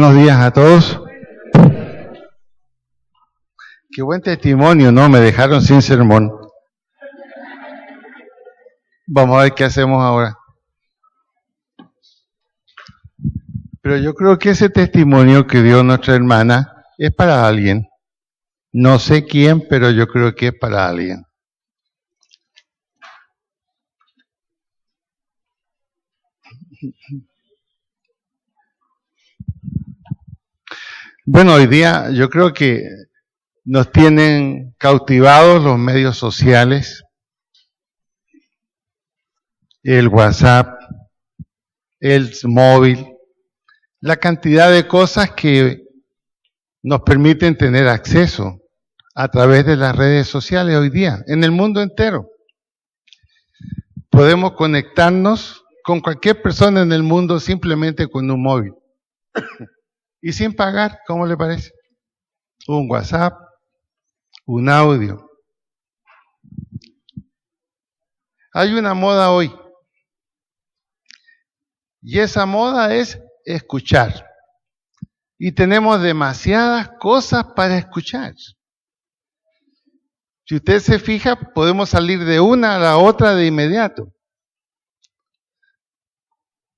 Buenos días a todos. Qué buen testimonio, ¿no? Me dejaron sin sermón. Vamos a ver qué hacemos ahora. Pero yo creo que ese testimonio que dio nuestra hermana es para alguien. No sé quién, pero yo creo que es para alguien. Bueno, hoy día yo creo que nos tienen cautivados los medios sociales, el WhatsApp, el móvil, la cantidad de cosas que nos permiten tener acceso a través de las redes sociales hoy día, en el mundo entero. Podemos conectarnos con cualquier persona en el mundo simplemente con un móvil. Y sin pagar, ¿cómo le parece? Un WhatsApp, un audio. Hay una moda hoy. Y esa moda es escuchar. Y tenemos demasiadas cosas para escuchar. Si usted se fija, podemos salir de una a la otra de inmediato.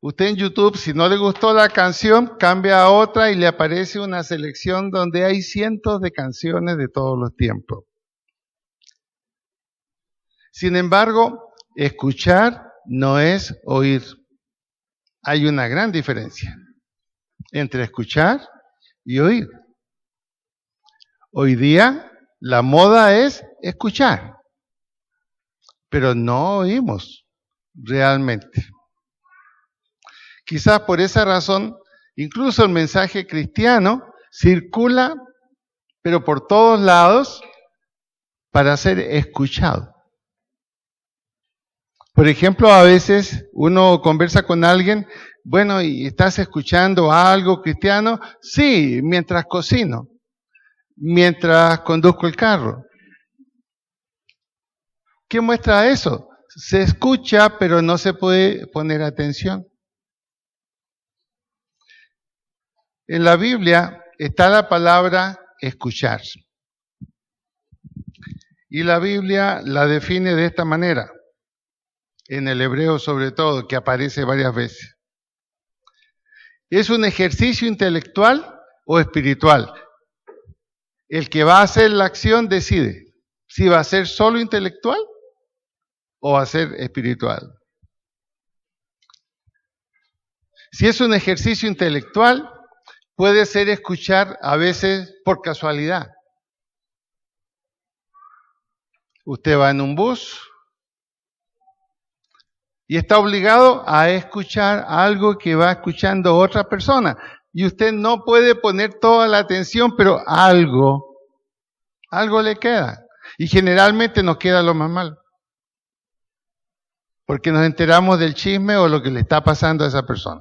Usted en YouTube, si no le gustó la canción, cambia a otra y le aparece una selección donde hay cientos de canciones de todos los tiempos. Sin embargo, escuchar no es oír. Hay una gran diferencia entre escuchar y oír. Hoy día la moda es escuchar, pero no oímos realmente. Quizás por esa razón, incluso el mensaje cristiano circula, pero por todos lados, para ser escuchado. Por ejemplo, a veces uno conversa con alguien, bueno, ¿y estás escuchando algo cristiano? Sí, mientras cocino, mientras conduzco el carro. ¿Qué muestra eso? Se escucha, pero no se puede poner atención. En la Biblia está la palabra escuchar. Y la Biblia la define de esta manera, en el hebreo sobre todo, que aparece varias veces. ¿Es un ejercicio intelectual o espiritual? El que va a hacer la acción decide si va a ser solo intelectual o va a ser espiritual. Si es un ejercicio intelectual, puede ser escuchar a veces por casualidad. Usted va en un bus y está obligado a escuchar algo que va escuchando otra persona. Y usted no puede poner toda la atención, pero algo le queda. Y generalmente nos queda lo más malo. Porque nos enteramos del chisme o lo que le está pasando a esa persona.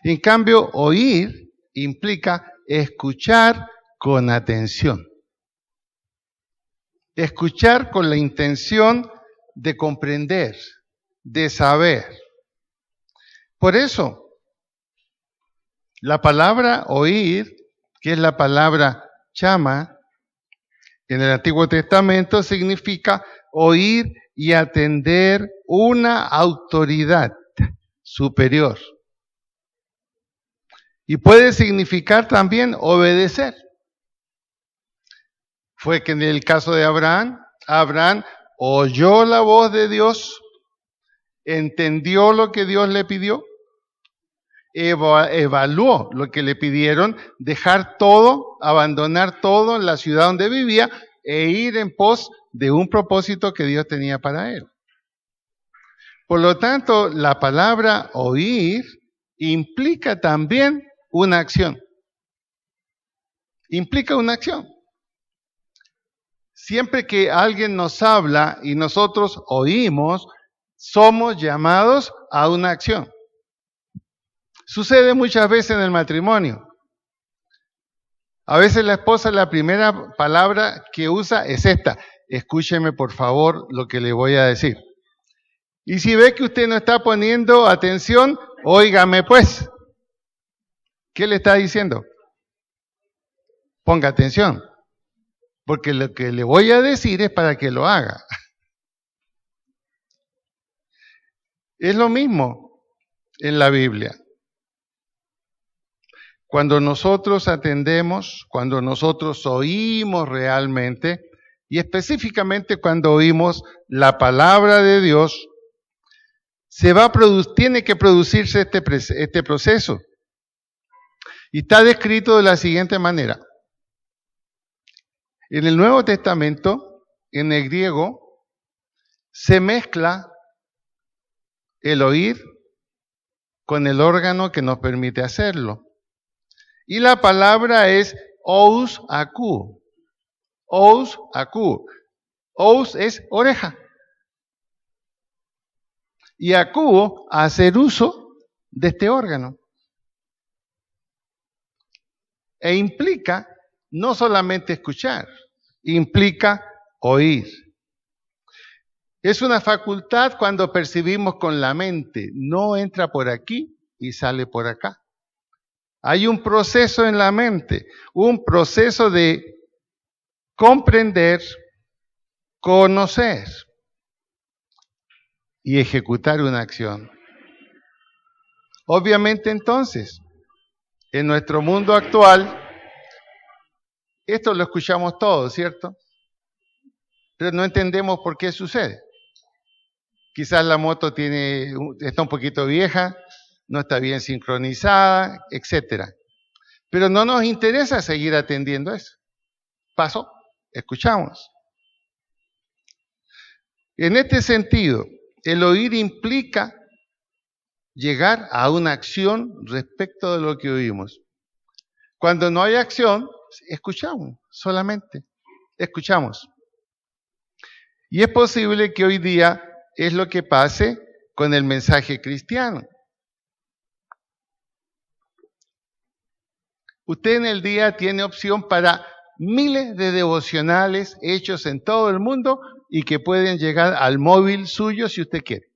En cambio, oír implica escuchar con atención. Escuchar con la intención de comprender, de saber. Por eso, la palabra oír, que es la palabra chama, en el Antiguo Testamento significa oír y atender una autoridad superior. Y puede significar también obedecer. Fue que en el caso de Abraham oyó la voz de Dios, entendió lo que Dios le pidió, evaluó lo que le pidieron, dejar todo, abandonar todo en la ciudad donde vivía e ir en pos de un propósito que Dios tenía para él. Por lo tanto, la palabra oír implica también una acción. Implica una acción. Siempre que alguien nos habla y nosotros oímos, somos llamados a una acción. Sucede muchas veces en el matrimonio. A veces la esposa, la primera palabra que usa es esta: escúcheme por favor lo que le voy a decir. Y si ve que usted no está poniendo atención, óigame pues. ¿Qué le está diciendo? Ponga atención, porque lo que le voy a decir es para que lo haga. Es lo mismo en la Biblia. Cuando nosotros atendemos, cuando nosotros oímos realmente, y específicamente cuando oímos la palabra de Dios, tiene que producirse este proceso. Y está descrito de la siguiente manera. En el Nuevo Testamento, en el griego, se mezcla el oír con el órgano que nos permite hacerlo. Y la palabra es ous aku. Ous aku. Ous es oreja. Y aku, hacer uso de este órgano. E implica no solamente escuchar, implica oír. Es una facultad cuando percibimos con la mente, no entra por aquí y sale por acá. Hay un proceso en la mente, un proceso de comprender, conocer y ejecutar una acción. Obviamente entonces, en nuestro mundo actual, esto lo escuchamos todos, ¿cierto? Pero no entendemos por qué sucede. Quizás la moto está un poquito vieja, no está bien sincronizada, etc. Pero no nos interesa seguir atendiendo eso. Pasó, escuchamos. En este sentido, el oír implica llegar a una acción respecto de lo que oímos. Cuando no hay acción, escuchamos, solamente escuchamos. Y es posible que hoy día es lo que pase con el mensaje cristiano. Usted en el día tiene opción para miles de devocionales hechos en todo el mundo y que pueden llegar al móvil suyo si usted quiere.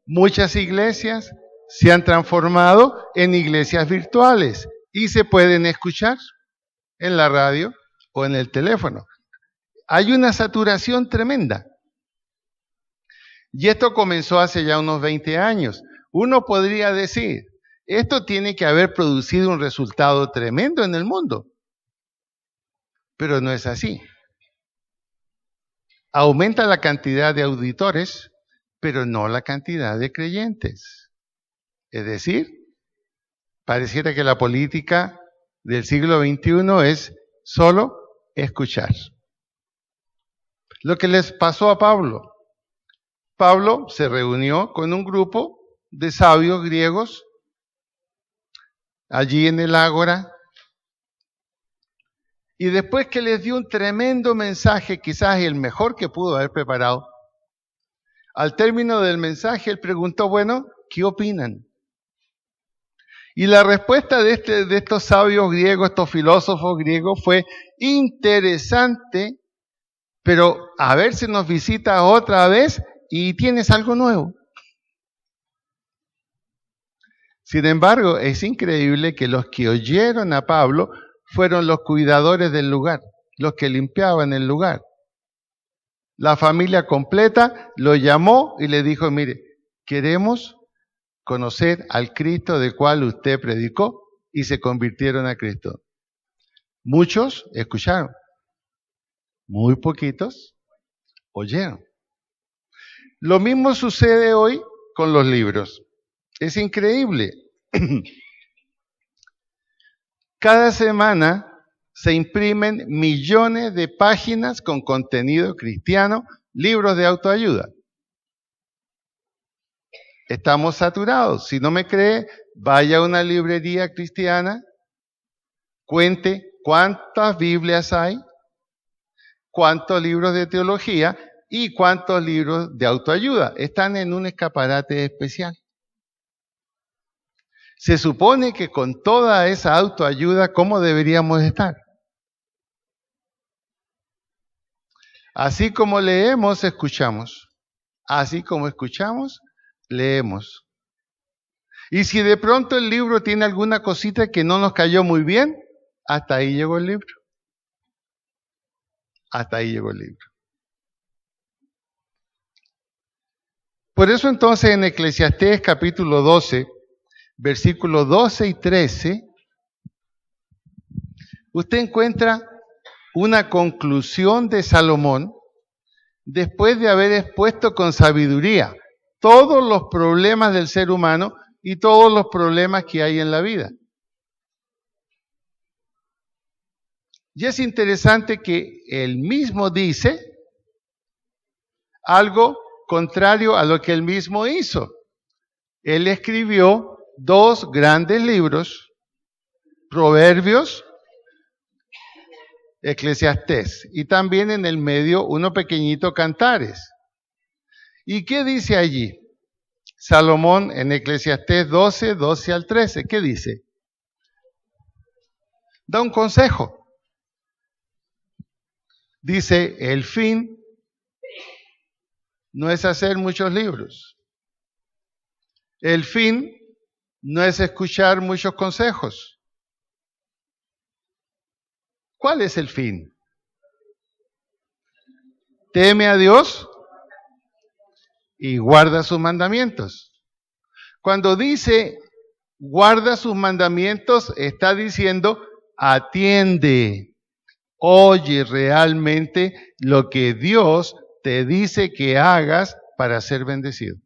Muchas iglesias se han transformado en iglesias virtuales y se pueden escuchar en la radio o en el teléfono. Hay una saturación tremenda. Y esto comenzó hace ya unos 20 años. Uno podría decir, esto tiene que haber producido un resultado tremendo en el mundo. Pero no es así. Aumenta la cantidad de auditores, pero no la cantidad de creyentes. Es decir, pareciera que la política del siglo XXI es solo escuchar. Lo que les pasó a Pablo. Pablo se reunió con un grupo de sabios griegos allí en el ágora, y después que les dio un tremendo mensaje, quizás el mejor que pudo haber preparado, al término del mensaje él preguntó, bueno, ¿qué opinan? Y la respuesta de estos sabios griegos, estos filósofos griegos, fue interesante, pero a ver si nos visita otra vez y tienes algo nuevo. Sin embargo, es increíble que los que oyeron a Pablo fueron los cuidadores del lugar, los que limpiaban el lugar. La familia completa lo llamó y le dijo, mire, queremos conocer al Cristo del cual usted predicó, y se convirtieron a Cristo. Muchos escucharon, muy poquitos oyeron. Lo mismo sucede hoy con los libros. Es increíble. Cada semana se imprimen millones de páginas con contenido cristiano, libros de autoayuda. Estamos saturados. Si no me cree, vaya a una librería cristiana, cuente cuántas Biblias hay, cuántos libros de teología y cuántos libros de autoayuda. Están en un escaparate especial. Se supone que con toda esa autoayuda, ¿cómo deberíamos estar? Así como leemos, escuchamos. Así como escuchamos, leemos. Y si de pronto el libro tiene alguna cosita que no nos cayó muy bien, hasta ahí llegó el libro. Hasta ahí llegó el libro. Por eso entonces en Eclesiastés capítulo 12, versículos 12 y 13, usted encuentra una conclusión de Salomón después de haber expuesto con sabiduría todos los problemas del ser humano y todos los problemas que hay en la vida. Y es interesante que él mismo dice algo contrario a lo que él mismo hizo. Él escribió 2 grandes libros, Proverbios, Eclesiastés, y también en el medio uno pequeñito, Cantares. ¿Y qué dice allí? Salomón en Eclesiastés 12, 12 al 13, ¿qué dice? Da un consejo. Dice, el fin no es hacer muchos libros. El fin no es escuchar muchos consejos. ¿Cuál es el fin? Teme a Dios y guarda sus mandamientos. Cuando dice guarda sus mandamientos, está diciendo atiende, oye realmente lo que Dios te dice que hagas para ser bendecido.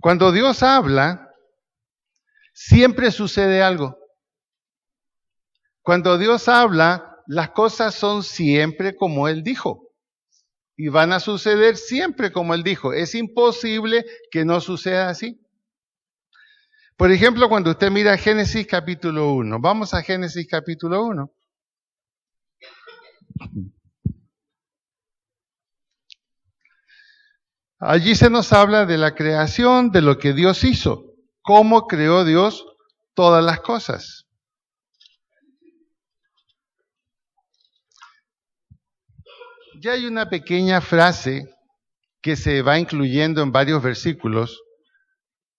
Cuando Dios habla, siempre sucede algo. Cuando Dios habla, las cosas son siempre como Él dijo. Y van a suceder siempre como Él dijo. Es imposible que no suceda así. Por ejemplo, cuando usted mira Génesis capítulo 1. Vamos a Génesis capítulo 1. Allí se nos habla de la creación, de lo que Dios hizo. Cómo creó Dios todas las cosas. Ya hay una pequeña frase que se va incluyendo en varios versículos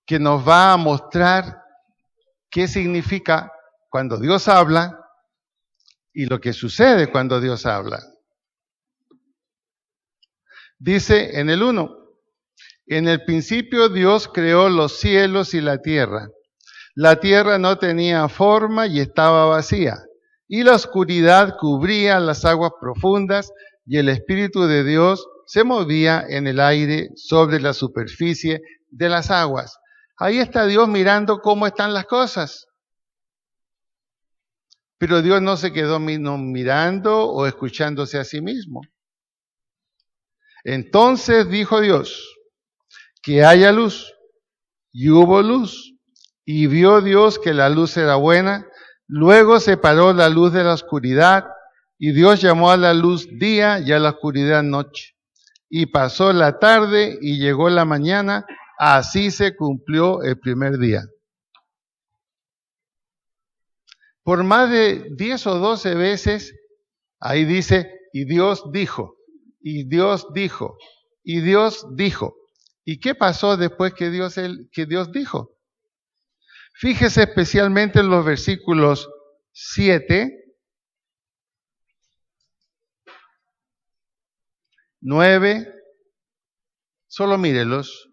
que nos va a mostrar qué significa cuando Dios habla y lo que sucede cuando Dios habla. Dice en el 1, en el principio Dios creó los cielos y la tierra. La tierra no tenía forma y estaba vacía, y la oscuridad cubría las aguas profundas, y el Espíritu de Dios se movía en el aire sobre la superficie de las aguas. Ahí está Dios mirando cómo están las cosas. Pero Dios no se quedó mirando o escuchándose a sí mismo. Entonces dijo Dios, que haya luz, y hubo luz. Y vio Dios que la luz era buena, luego separó la luz de la oscuridad, y Dios llamó a la luz día y a la oscuridad noche. Y pasó la tarde y llegó la mañana, así se cumplió el primer día. Por más de 10 o 12 veces, ahí dice, y Dios dijo, y Dios dijo, y Dios dijo. ¿Y qué pasó después que Dios dijo? Fíjese especialmente en los versículos 7, 9, solo mírelos,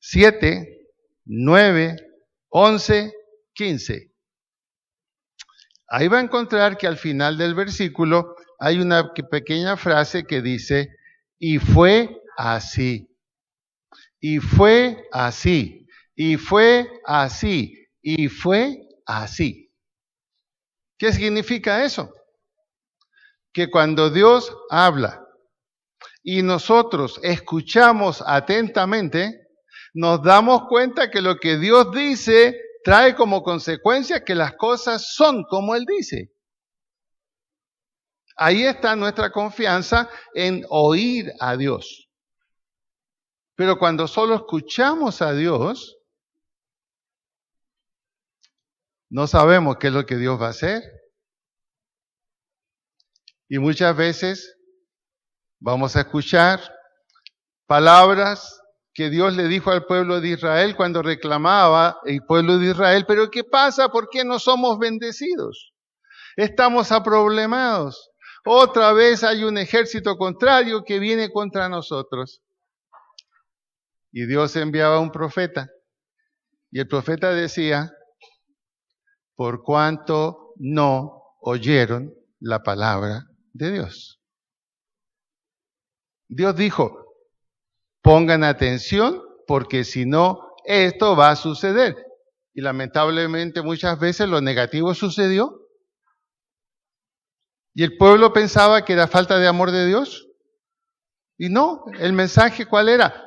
7, 9, 11, 15. Ahí va a encontrar que al final del versículo hay una pequeña frase que dice, y fue así, y fue así, y fue así, y fue así. ¿Qué significa eso? Que cuando Dios habla y nosotros escuchamos atentamente, nos damos cuenta que lo que Dios dice trae como consecuencia que las cosas son como Él dice. Ahí está nuestra confianza en oír a Dios. Pero cuando solo escuchamos a Dios, no sabemos qué es lo que Dios va a hacer. Y muchas veces Vamos a escuchar palabras que Dios le dijo al pueblo de Israel cuando reclamaba el pueblo de Israel, pero ¿qué pasa? ¿Por qué no somos bendecidos? Estamos aproblemados. Otra vez hay un ejército contrario que viene contra nosotros. Y Dios enviaba un profeta. Y el profeta decía, por cuanto no oyeron la palabra de Dios. Dios dijo, pongan atención porque si no, esto va a suceder. Y lamentablemente muchas veces lo negativo sucedió. Y el pueblo pensaba que era falta de amor de Dios. Y no, el mensaje ¿cuál era?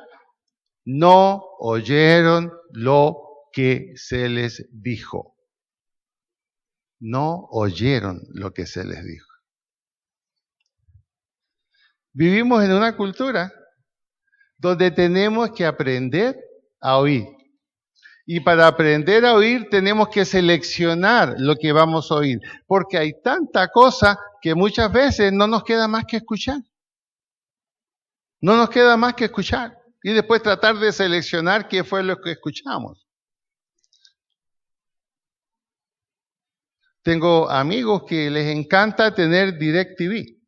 No oyeron lo que se les dijo. No oyeron lo que se les dijo. Vivimos en una cultura donde tenemos que aprender a oír. Y para aprender a oír tenemos que seleccionar lo que vamos a oír, porque hay tanta cosa que muchas veces no nos queda más que escuchar. No nos queda más que escuchar y después tratar de seleccionar qué fue lo que escuchamos. Tengo amigos que les encanta tener DirecTV.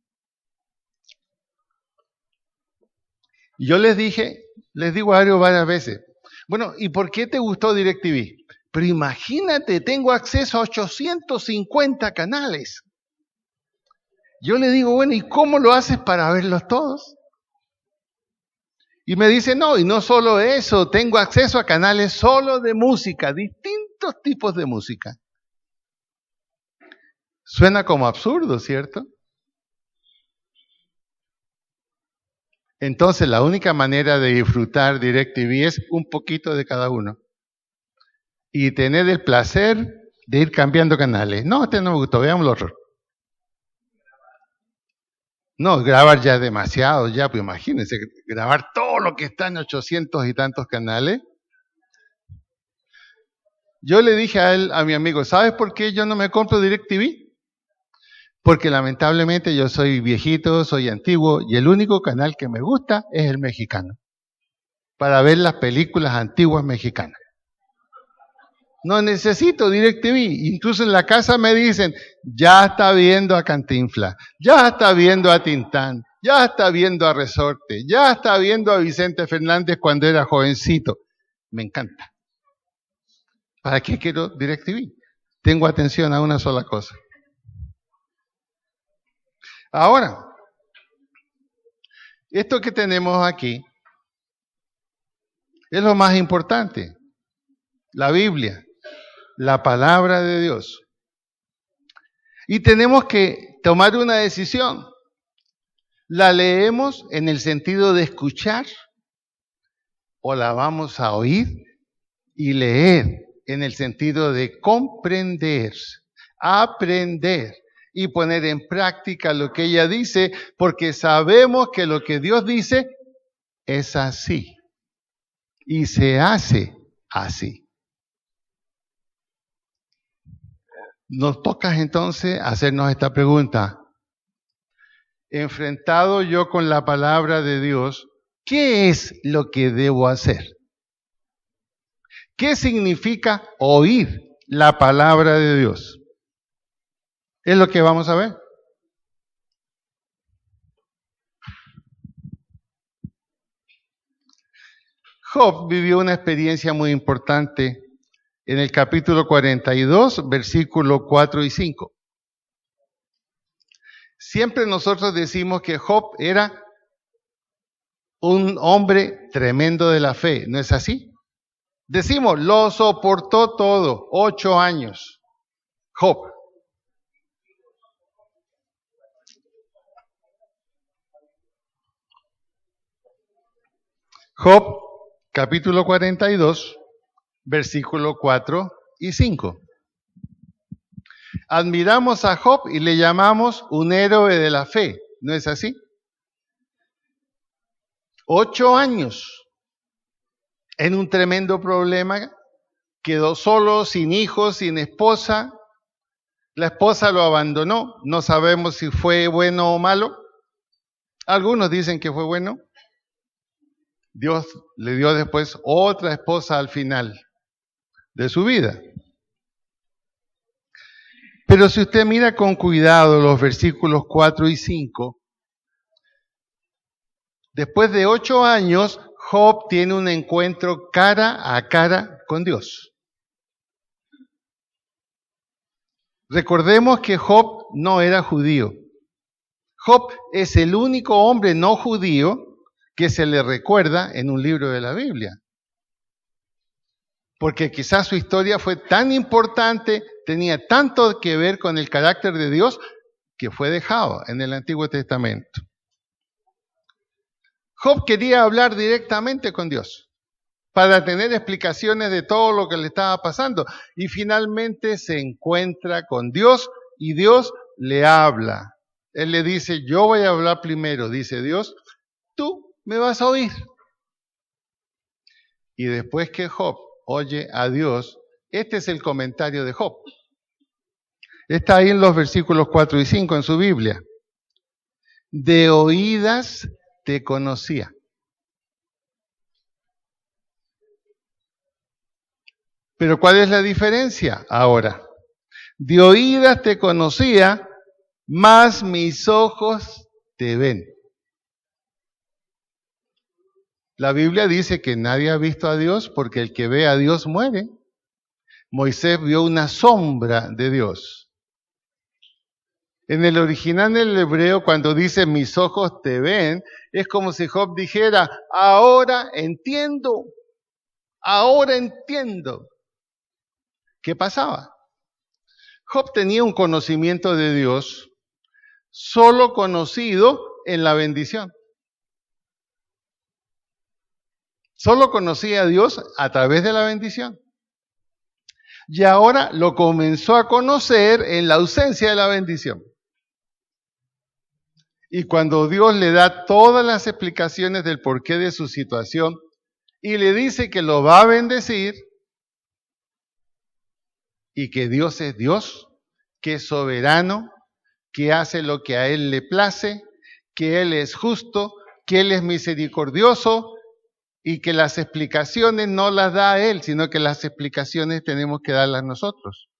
Y yo les digo varias veces, bueno, ¿y por qué te gustó DirecTV? Pero imagínate, tengo acceso a 850 canales. Yo le digo, bueno, ¿y cómo lo haces para verlos todos? Y me dice, no, y no solo eso, tengo acceso a canales solo de música, distintos tipos de música. Suena como absurdo, ¿cierto? Entonces, la única manera de disfrutar DirecTV es un poquito de cada uno. Y tener el placer de ir cambiando canales. No, este no me gustó, veamos el otro. No, grabar ya es demasiado, ya, pues imagínense, grabar todo lo que está en 800 y tantos canales. Yo le dije a mi amigo, ¿sabes por qué yo no me compro DirecTV? Porque lamentablemente yo soy viejito, soy antiguo, y el único canal que me gusta es el mexicano, para ver las películas antiguas mexicanas. No necesito DirecTV. Incluso en la casa me dicen, ya está viendo a Cantinflas, ya está viendo a Tintán, ya está viendo a Resorte, ya está viendo a Vicente Fernández cuando era jovencito. Me encanta. ¿Para qué quiero DirecTV? Tengo atención a una sola cosa. Ahora, esto que tenemos aquí es lo más importante. La Biblia. La palabra de Dios. Y tenemos que tomar una decisión. ¿La leemos en el sentido de escuchar o la vamos a oír y leer en el sentido de comprender, aprender y poner en práctica lo que ella dice, porque sabemos que lo que Dios dice es así y se hace así? Nos toca entonces hacernos esta pregunta. Enfrentado yo con la palabra de Dios, ¿qué es lo que debo hacer? ¿Qué significa oír la palabra de Dios? Es lo que vamos a ver. Job vivió una experiencia muy importante en el capítulo 42, versículos 4 y 5. Siempre nosotros decimos que Job era un hombre tremendo de la fe, ¿no es así? Decimos, lo soportó todo, 8 años. Job. Job, capítulo 42, versículos 4 y 5. Admiramos a Job y le llamamos un héroe de la fe, ¿no es así? 8 años en un tremendo problema, quedó solo, sin hijos, sin esposa. La esposa lo abandonó, no sabemos si fue bueno o malo. Algunos dicen que fue bueno. Dios le dio después otra esposa al final de su vida. Pero si usted mira con cuidado los versículos 4 y 5, después de 8 años, Job tiene un encuentro cara a cara con Dios. Recordemos que Job no era judío. Job es el único hombre no judío que se le recuerda en un libro de la Biblia. Porque quizás su historia fue tan importante, tenía tanto que ver con el carácter de Dios, que fue dejado en el Antiguo Testamento. Job quería hablar directamente con Dios para tener explicaciones de todo lo que le estaba pasando. Y finalmente se encuentra con Dios y Dios le habla. Él le dice, yo voy a hablar primero, dice Dios, tú me vas a oír. Y después que Job oye a Dios, este es el comentario de Job. Está ahí en los versículos 4 y 5 en su Biblia. De oídas te conocía. Pero ¿cuál es la diferencia ahora? De oídas te conocía, mas mis ojos te ven. La Biblia dice que nadie ha visto a Dios porque el que ve a Dios muere. Moisés vio una sombra de Dios. En el original, en el hebreo, cuando dice mis ojos te ven, es como si Job dijera, ahora entiendo. ¿Qué pasaba? Job tenía un conocimiento de Dios solo conocido en la bendición. Solo conocía a Dios a través de la bendición. Y ahora lo comenzó a conocer en la ausencia de la bendición. Y cuando Dios le da todas las explicaciones del porqué de su situación y le dice que lo va a bendecir y que Dios es Dios, que es soberano, que hace lo que a Él le place, que Él es justo, que Él es misericordioso y que las explicaciones no las da Él, sino que las explicaciones tenemos que darlas nosotros.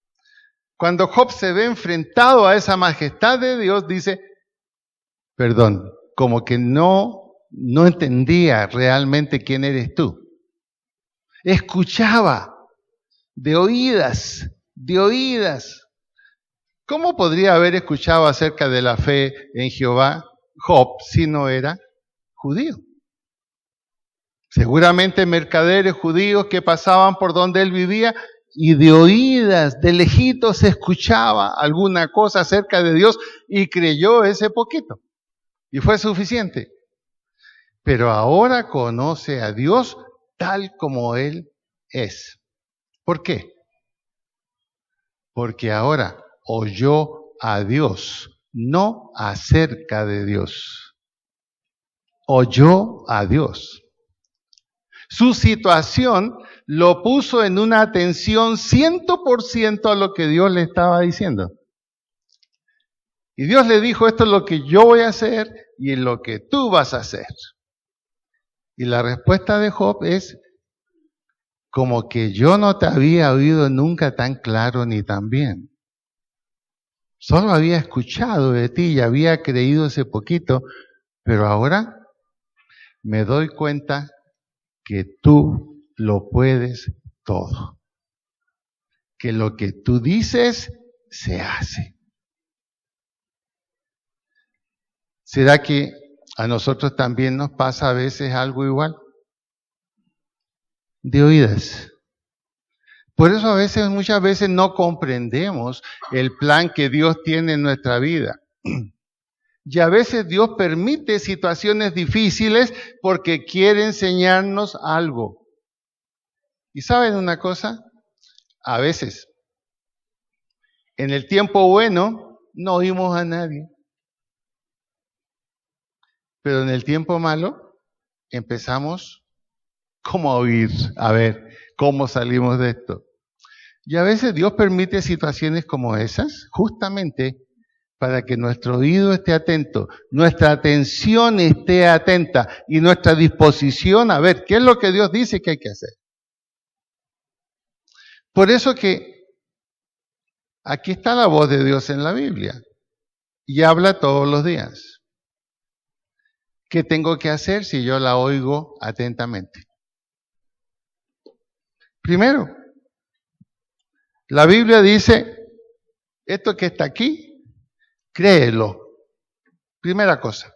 Cuando Job se ve enfrentado a esa majestad de Dios, dice, perdón, como que no entendía realmente quién eres tú. Escuchaba de oídas. ¿Cómo podría haber escuchado acerca de la fe en Jehová Job si no era judío? Seguramente mercaderes judíos que pasaban por donde él vivía y de oídas, de lejitos escuchaba alguna cosa acerca de Dios y creyó ese poquito. Y fue suficiente. Pero ahora conoce a Dios tal como Él es. ¿Por qué? Porque ahora oyó a Dios, no acerca de Dios. Oyó a Dios. Su situación lo puso en una atención 100% a lo que Dios le estaba diciendo. Y Dios le dijo, esto es lo que yo voy a hacer y es lo que tú vas a hacer. Y la respuesta de Job es, como que yo no te había oído nunca tan claro ni tan bien. Solo había escuchado de ti y había creído ese poquito, pero ahora me doy cuenta que tú lo puedes todo. Que lo que tú dices se hace. ¿Será que a nosotros también nos pasa a veces algo igual? De oídas. Por eso muchas veces no comprendemos el plan que Dios tiene en nuestra vida. Y a veces Dios permite situaciones difíciles porque quiere enseñarnos algo. ¿Y saben una cosa? A veces, en el tiempo bueno, no oímos a nadie. Pero en el tiempo malo, empezamos como a oír, a ver cómo salimos de esto. Y a veces Dios permite situaciones como esas, justamente para que nuestro oído esté atento, nuestra atención esté atenta y nuestra disposición a ver qué es lo que Dios dice que hay que hacer. Por eso que aquí está la voz de Dios en la Biblia y habla todos los días. ¿Qué tengo que hacer si yo la oigo atentamente? Primero, la Biblia dice, esto que está aquí, créelo. Primera cosa,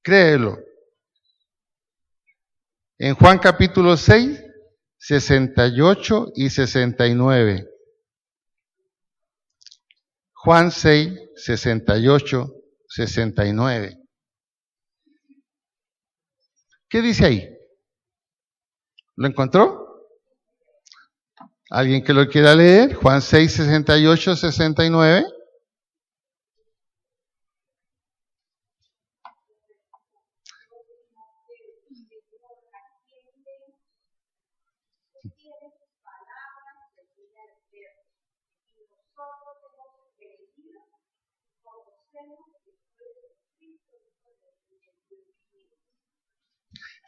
créelo. En Juan capítulo 6, 68 y 69. Juan 6, 68, 69. ¿Qué dice ahí? ¿Lo encontró? ¿Alguien que lo quiera leer? Juan 6, 68, 69.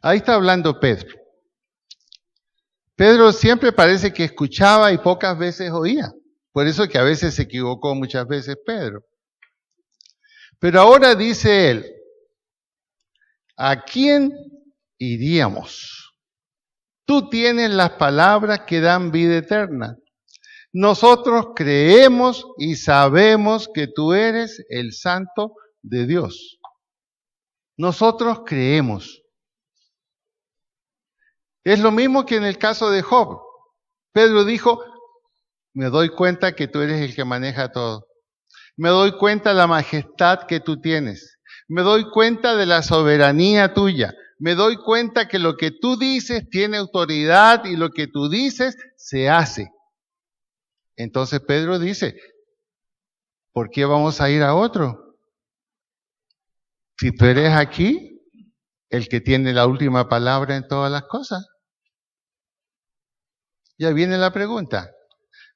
Ahí está hablando Pedro. Pedro siempre parece que escuchaba y pocas veces oía. Por eso que a veces se equivocó muchas veces Pedro. Pero ahora dice él, ¿a quién iríamos? Tú tienes las palabras que dan vida eterna. Nosotros creemos y sabemos que tú eres el Santo de Dios. Nosotros creemos. Es lo mismo que en el caso de Job. Pedro dijo, me doy cuenta que tú eres el que maneja todo. Me doy cuenta de la majestad que tú tienes. Me doy cuenta de la soberanía tuya. Me doy cuenta que lo que tú dices tiene autoridad y lo que tú dices se hace. Entonces Pedro dice, ¿por qué vamos a ir a otro? Si tú eres aquí, el que tiene la última palabra en todas las cosas. Ya viene la pregunta,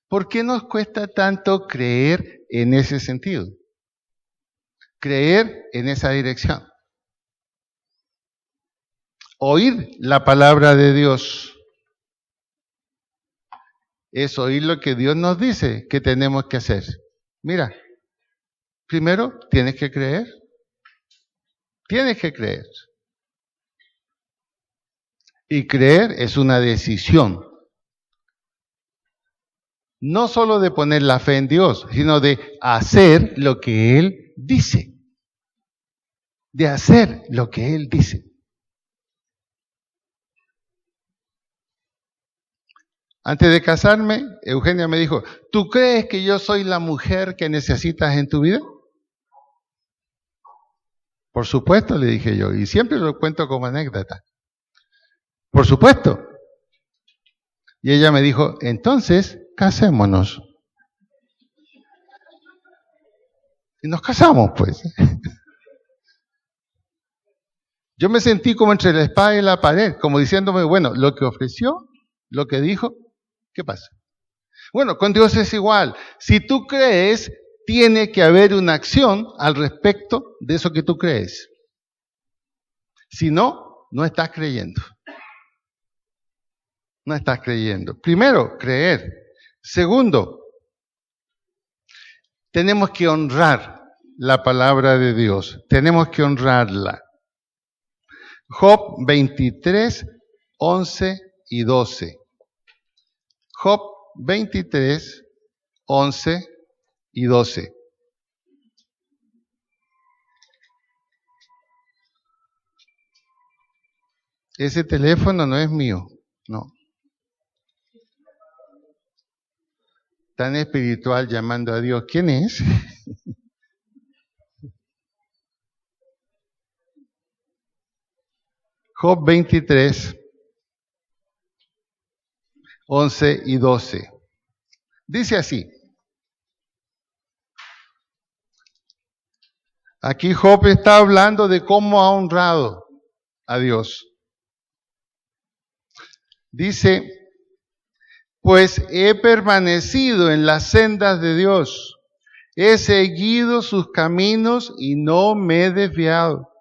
¿por qué nos cuesta tanto creer en ese sentido? Creer en esa dirección. Oír la palabra de Dios es oír lo que Dios nos dice que tenemos que hacer. Mira, primero tienes que creer. Tienes que creer. Y creer es una decisión. No solo de poner la fe en Dios, sino de hacer lo que Él dice. De hacer lo que Él dice. Antes de casarme, Eugenia me dijo, ¿tú crees que yo soy la mujer que necesitas en tu vida? Por supuesto, le dije yo, y siempre lo cuento como anécdota. Por supuesto. Y ella me dijo, entonces, casémonos. Y nos casamos, pues. Yo me sentí como entre la espada y la pared, como diciéndome, bueno, lo que ofreció, lo que dijo, ¿qué pasa? Bueno, con Dios es igual. Si tú crees, tiene que haber una acción al respecto de eso que tú crees. Si no, no estás creyendo. No estás creyendo. Primero, creer. Segundo, tenemos que honrar la palabra de Dios. Tenemos que honrarla. Job 23, 11 y 12. Job 23, 11 y 12. Ese teléfono no es mío, no. Tan espiritual llamando a Dios. ¿Quién es? Job 23, 11 y 12. Dice así. Aquí Job está hablando de cómo ha honrado a Dios. Dice, pues he permanecido en las sendas de Dios. He seguido sus caminos y no me he desviado.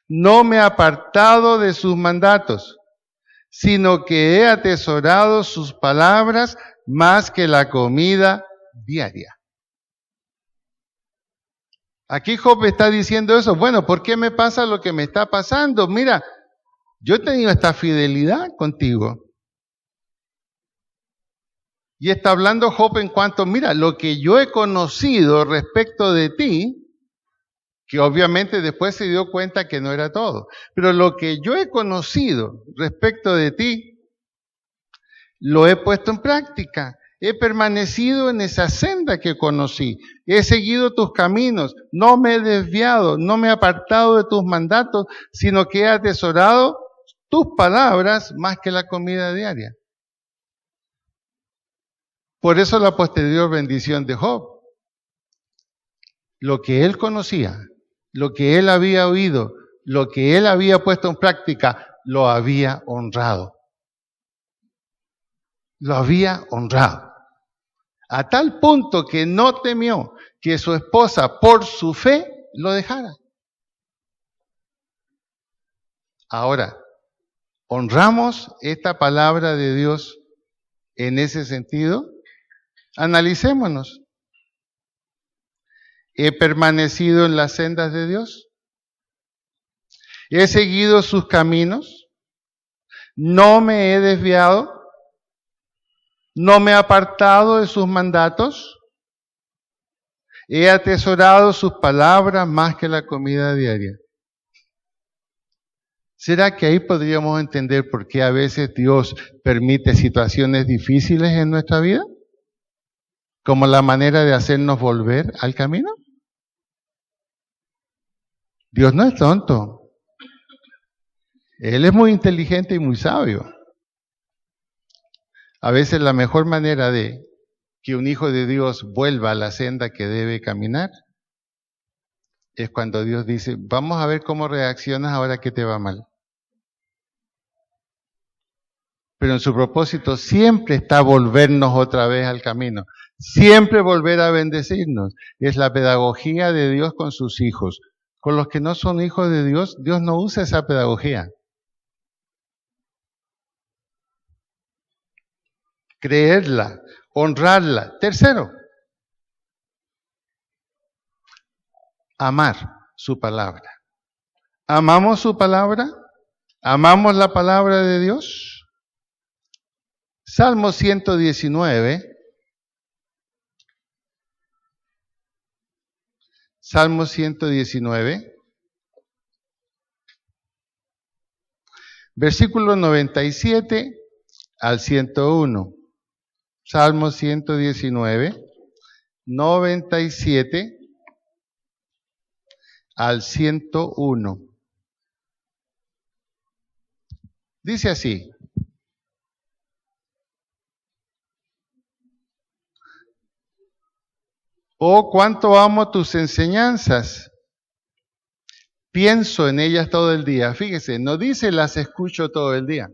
No me he apartado de sus mandatos, sino que he atesorado sus palabras más que la comida diaria. Aquí Job está diciendo eso. Bueno, ¿por qué me pasa lo que me está pasando? Mira, yo he tenido esta fidelidad contigo. Y está hablando Job en cuanto, mira, lo que yo he conocido respecto de ti, que obviamente después se dio cuenta que no era todo, pero lo que yo he conocido respecto de ti, lo he puesto en práctica. He permanecido en esa senda que conocí. He seguido tus caminos. No me he desviado, no me he apartado de tus mandatos, sino que he atesorado tus palabras más que la comida diaria. Por eso la posterior bendición de Job. Lo que él conocía, lo que él había oído, lo que él había puesto en práctica, lo había honrado. Lo había honrado. A tal punto que no temió que su esposa, por su fe, lo dejara. Ahora, ¿honramos esta palabra de Dios en ese sentido? Analicémonos. ¿He permanecido en las sendas de Dios? ¿He seguido sus caminos? ¿No me he desviado? ¿No me he apartado de sus mandatos? ¿He atesorado sus palabras más que la comida diaria? ¿Será que ahí podríamos entender por qué a veces Dios permite situaciones difíciles en nuestra vida? ¿Como la manera de hacernos volver al camino? Dios no es tonto. Él es muy inteligente y muy sabio. A veces la mejor manera de que un hijo de Dios vuelva a la senda que debe caminar es cuando Dios dice, vamos a ver cómo reaccionas ahora que te va mal. Pero en su propósito siempre está volvernos otra vez al camino, siempre volver a bendecirnos. Es la pedagogía de Dios con sus hijos. Con los que no son hijos de Dios, Dios no usa esa pedagogía. Creerla, honrarla. Tercero, amar su palabra. ¿Amamos su palabra? ¿Amamos la palabra de Dios? Salmo 119. Salmo 119. Versículo 97 al 101. Salmo 119, 97 al 101. Dice así. Oh, cuánto amo tus enseñanzas. Pienso en ellas todo el día. Fíjese, no dice las escucho todo el día.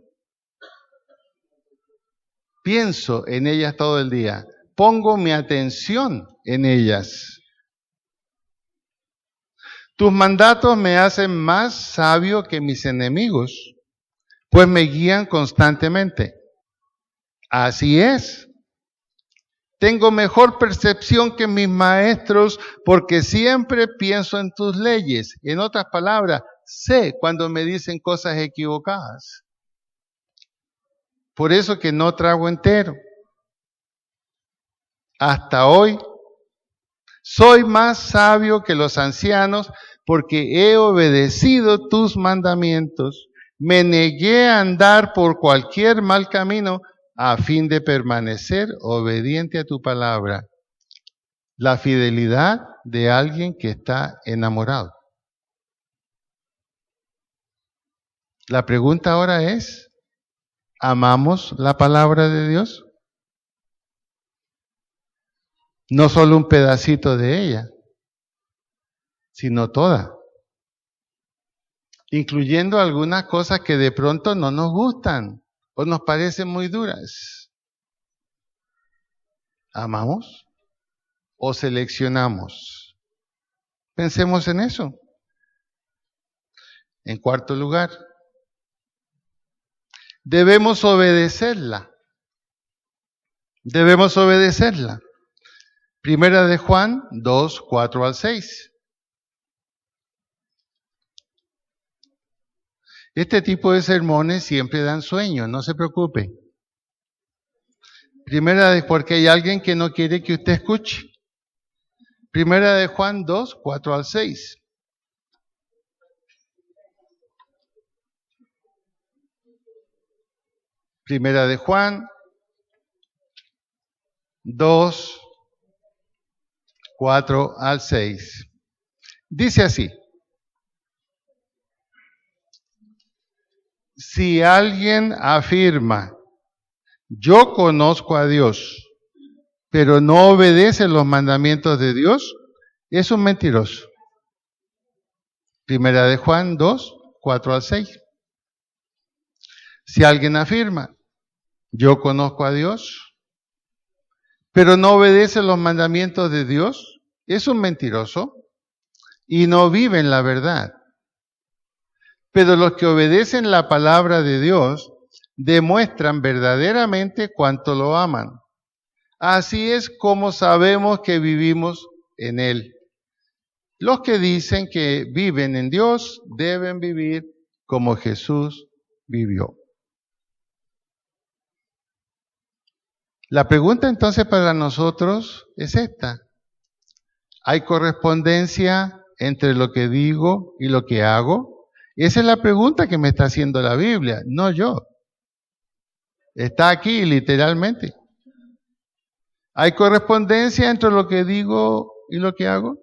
Pienso en ellas todo el día. Pongo mi atención en ellas. Tus mandatos me hacen más sabio que mis enemigos, pues me guían constantemente. Así es. Tengo mejor percepción que mis maestros porque siempre pienso en tus leyes. En otras palabras, sé cuando me dicen cosas equivocadas. Por eso que no trago entero. Hasta hoy soy más sabio que los ancianos porque he obedecido tus mandamientos. Me negué a andar por cualquier mal camino a fin de permanecer obediente a tu palabra. La fidelidad de alguien que está enamorado. La pregunta ahora es, ¿amamos la palabra de Dios? No solo un pedacito de ella, sino toda. Incluyendo algunas cosas que de pronto no nos gustan o nos parecen muy duras. ¿Amamos? o seleccionamos? Pensemos en eso. En cuarto lugar, debemos obedecerla. Debemos obedecerla. Primera de Juan 2, 4 al 6. Este tipo de sermones siempre dan sueño, no se preocupe. Porque hay alguien que no quiere que usted escuche. Primera de Juan 2, 4 al 6. Primera de Juan 2, 4 al 6. Dice así: si alguien afirma, yo conozco a Dios, pero no obedece los mandamientos de Dios, es un mentiroso. Primera de Juan 2, 4 al 6. Si alguien afirma, yo conozco a Dios, pero no obedece los mandamientos de Dios, es un mentiroso y no vive en la verdad. Pero los que obedecen la palabra de Dios demuestran verdaderamente cuánto lo aman. Así es como sabemos que vivimos en Él. Los que dicen que viven en Dios deben vivir como Jesús vivió. La pregunta entonces para nosotros es esta: ¿hay correspondencia entre lo que digo y lo que hago? Esa es la pregunta que me está haciendo la Biblia, no yo. Está aquí literalmente. ¿Hay correspondencia entre lo que digo y lo que hago?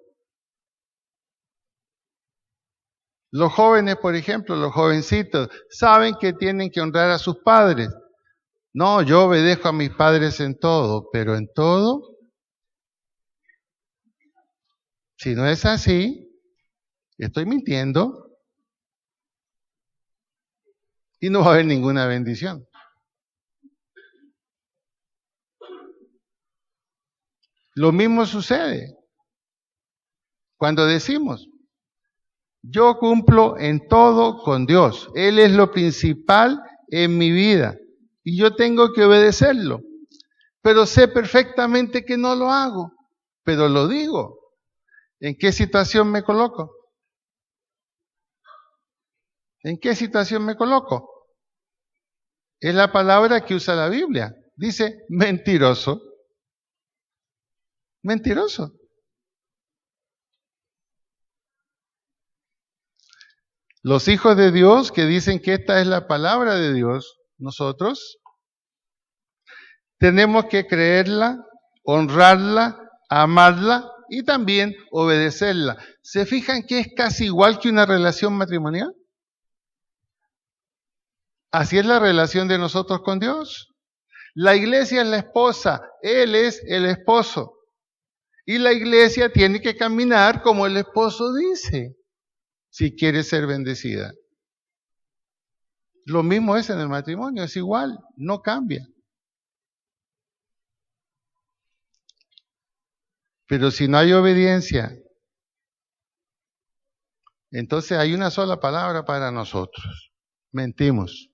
Los jóvenes, por ejemplo, los jovencitos, saben que tienen que honrar a sus padres. No, yo obedezco a mis padres en todo, pero en todo, si no es así, estoy mintiendo y no va a haber ninguna bendición. Lo mismo sucede cuando decimos, yo cumplo en todo con Dios. Él es lo principal en mi vida y yo tengo que obedecerlo. Pero sé perfectamente que no lo hago, pero lo digo. ¿En qué situación me coloco? ¿En qué situación me coloco? Es la palabra que usa la Biblia. Dice mentiroso. Mentiroso. Los hijos de Dios que dicen que esta es la palabra de Dios, nosotros tenemos que creerla, honrarla, amarla y también obedecerla. ¿Se fijan que es casi igual que una relación matrimonial? Así es la relación de nosotros con Dios. La iglesia es la esposa, Él es el esposo. Y la iglesia tiene que caminar como el esposo dice, si quiere ser bendecida. Lo mismo es en el matrimonio, es igual, no cambia. Pero si no hay obediencia, entonces hay una sola palabra para nosotros: mentimos.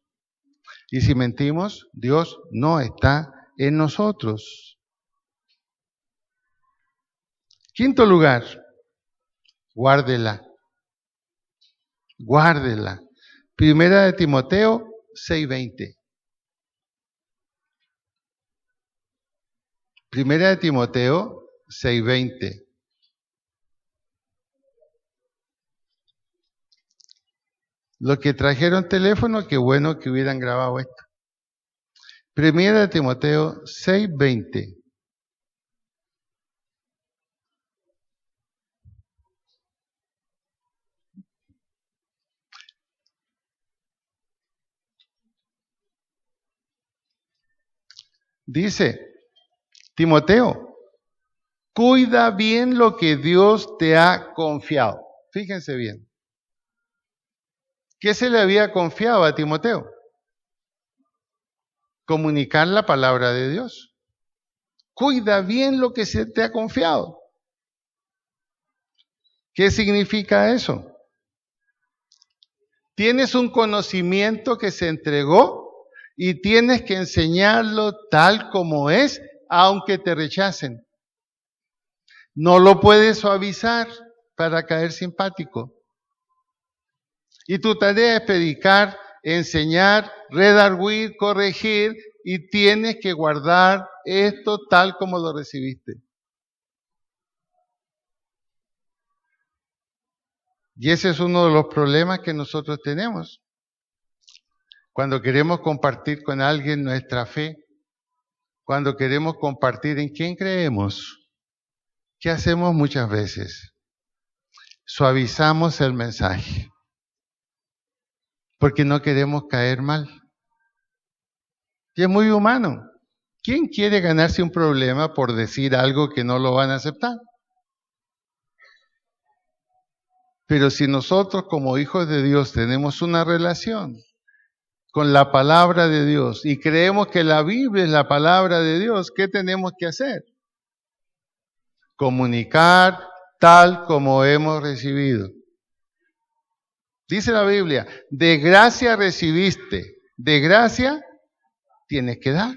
Y si mentimos, Dios no está en nosotros. Quinto lugar, guárdela. Guárdela. Primera de Timoteo 6:20. Primera de Timoteo 6:20. Los que trajeron teléfono, qué bueno que hubieran grabado esto. Primera de Timoteo 6:20. Dice, Timoteo, cuida bien lo que Dios te ha confiado. Fíjense bien. ¿Qué se le había confiado a Timoteo? Comunicar la palabra de Dios. Cuida bien lo que se te ha confiado. ¿Qué significa eso? Tienes un conocimiento que se entregó y tienes que enseñarlo tal como es, aunque te rechacen. No lo puedes suavizar para caer simpático. Y tu tarea es predicar, enseñar, redarguir, corregir, y tienes que guardar esto tal como lo recibiste. Y ese es uno de los problemas que nosotros tenemos. Cuando queremos compartir con alguien nuestra fe, cuando queremos compartir en quién creemos, ¿qué hacemos muchas veces? Suavizamos el mensaje, porque no queremos caer mal. Y es muy humano. ¿Quién quiere ganarse un problema por decir algo que no lo van a aceptar? Pero si nosotros como hijos de Dios tenemos una relación con la palabra de Dios y creemos que la Biblia es la palabra de Dios, ¿qué tenemos que hacer? Comunicar tal como hemos recibido. Dice la Biblia, de gracia recibiste, de gracia tienes que dar.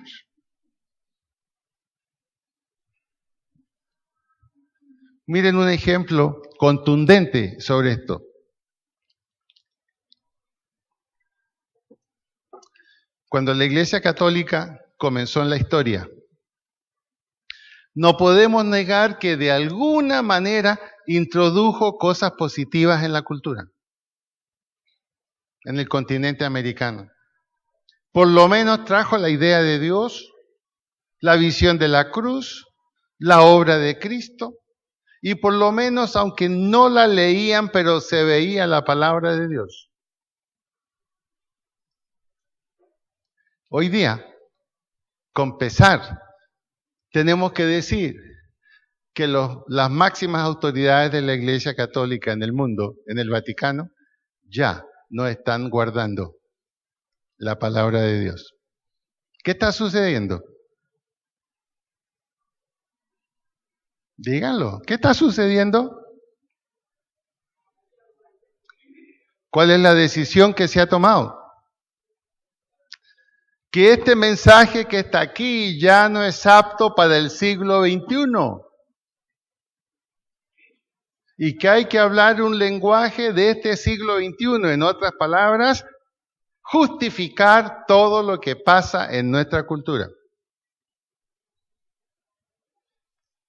Miren un ejemplo contundente sobre esto. Cuando la Iglesia Católica comenzó en la historia, no podemos negar que de alguna manera introdujo cosas positivas en la cultura, en el continente americano. Por lo menos trajo la idea de Dios, la visión de la cruz, la obra de Cristo, y por lo menos, aunque no la leían, pero se veía la palabra de Dios. Hoy día, con pesar, tenemos que decir que las máximas autoridades de la Iglesia Católica en el mundo, en el Vaticano, ya no están guardando la palabra de Dios. ¿Qué está sucediendo? Díganlo, ¿qué está sucediendo? ¿Cuál es la decisión que se ha tomado? Que este mensaje que está aquí ya no es apto para el siglo XXI. Y que hay que hablar un lenguaje de este siglo XXI. En otras palabras, justificar todo lo que pasa en nuestra cultura.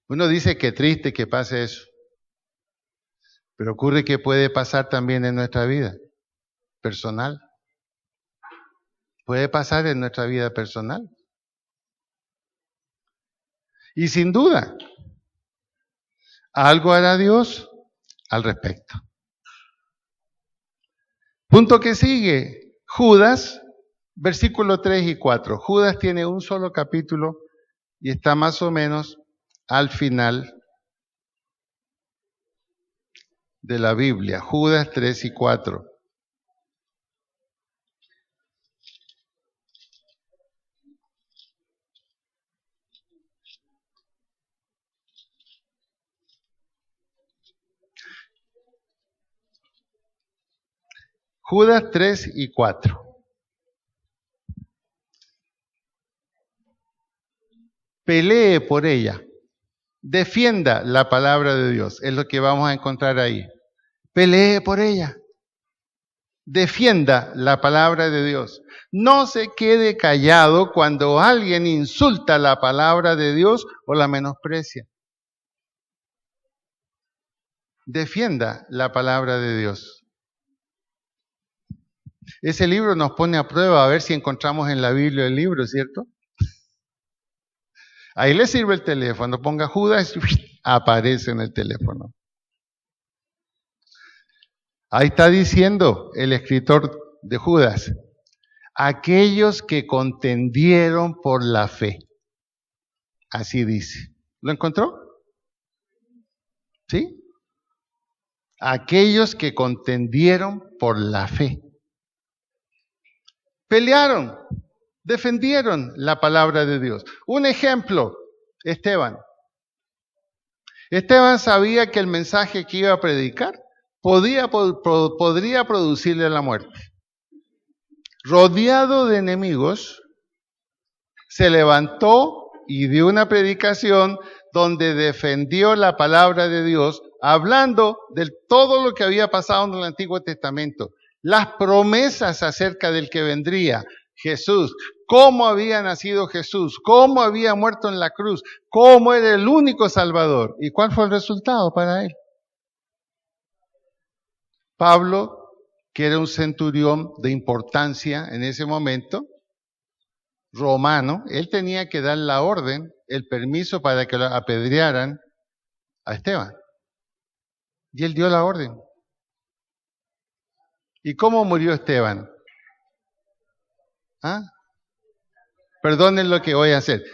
Uno dice que triste que pase eso. Pero ocurre que puede pasar también en nuestra vida personal. Puede pasar en nuestra vida personal. Y sin duda, algo hará Dios al respecto. Punto que sigue, Judas, versículo 3 y 4. Judas tiene un solo capítulo y está más o menos al final de la Biblia. Judas 3 y 4. Judas 3 y 4. Pelee por ella. Defienda la palabra de Dios. Es lo que vamos a encontrar ahí. Pelee por ella. Defienda la palabra de Dios. No se quede callado cuando alguien insulta la palabra de Dios o la menosprecia. Defienda la palabra de Dios. Ese libro nos pone a prueba a ver si encontramos en la Biblia el libro, ¿cierto? Ahí le sirve el teléfono, ponga Judas, aparece en el teléfono. Ahí está diciendo el escritor de Judas, aquellos que contendieron por la fe. Así dice. ¿Lo encontró? ¿Sí? Aquellos que contendieron por la fe. Pelearon, defendieron la palabra de Dios. Un ejemplo, Esteban. Esteban sabía que el mensaje que iba a predicar podría producirle la muerte. Rodeado de enemigos, se levantó y dio una predicación donde defendió la palabra de Dios, hablando de todo lo que había pasado en el Antiguo Testamento, las promesas acerca del que vendría, Jesús, cómo había nacido Jesús, cómo había muerto en la cruz, cómo era el único Salvador. ¿Y cuál fue el resultado para él? Pablo, que era un centurión de importancia en ese momento, romano, él tenía que dar la orden, el permiso para que lo apedrearan a Esteban. Y él dio la orden. ¿Y cómo murió Esteban? ¿Ah? Perdonen lo que voy a hacer.